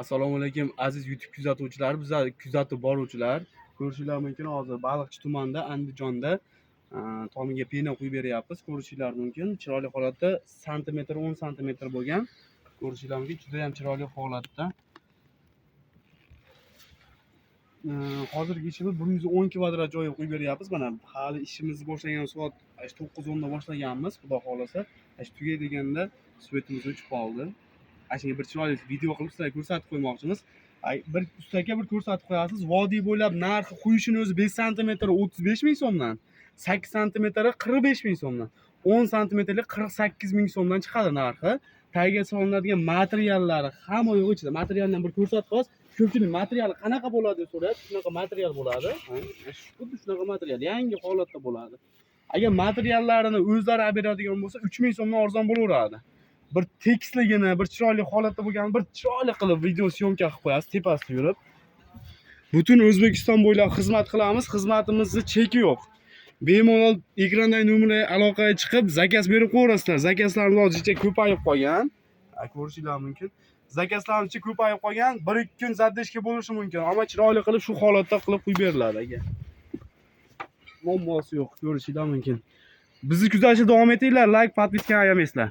Assalomu alaykum aziz YouTube kuzatuvchilar, bizlar kuzatib boruvchilar. Ko'rishinglar mumkin, hozir Baliqchi tumanida, Andijonda tomiga pena quyib beryapmiz. Ko'rishinglar mumkin. Chiroyli holatda santimetr 10 santimetr bo'lgan. Ko'rishinglar mumkin, juda ham chiroyli holatda. Hozirgi ishimiz 110 kvadrat joyga quyib beryapmiz. Mana hali ishimizni boshlagan soat 9:10 da boshlaganmiz. Xudo xolasa, tugay deganda svetimiz o'chib qoldi. Ashunga bir chiroyli video qilib sizlarga ko'rsatib qo'ymoqchimiz. Bir ustaga bir ko'rsatib qo'yasiz. Vodiy bo'ylab narxi quyishini o'zi 5 santimetr 35 ming so'mdan, 8 santimetri 45 ming so'mdan, 10 santimetrlik 48 ming so'mdan chiqadi narxi. Tagiga solinadigan materiallari hamma yo'q ichida. Materialni ham bir ko'rsatib qo'yasiz. Ko'pchilik materiali qanaqa bo'ladi deb so'rayapti. Shunaqa material bo'ladi. Xuddi shunaqa material, yangi holatda bo'ladi. Agar materiallarini o'zlari olib beradigan bo'lsa 3 ming so'mdan arzon bo'laveradi. Bir tekisligini, bir chiroyli holatda bo'lgan, bir chiroyli qilib video syomka qilib qo'yasiz tepasida yurib. Butun O'zbekiston bo'ylab xizmat qilamiz. Xizmatimizni cheki yo'q. Bemalol ekrandagi nomerga aloqaga chiqib, zakaz berib qo'yasizlar. Zakazlarimiz hozircha ko'payib qolgan. Ko'rishinglar mumkin. Zakazlarimiz ko'payib qolgan. 1-2 kun zaddeshga bo'lishi mumkin, ammo chiroyli qilib shu holatda qilib qo'yib beriladi aka. Muammosi yo'q, ko'rishinglar mumkin. Bizni kuzatishda davom etinglar, like, podpiska ayamaysizlar.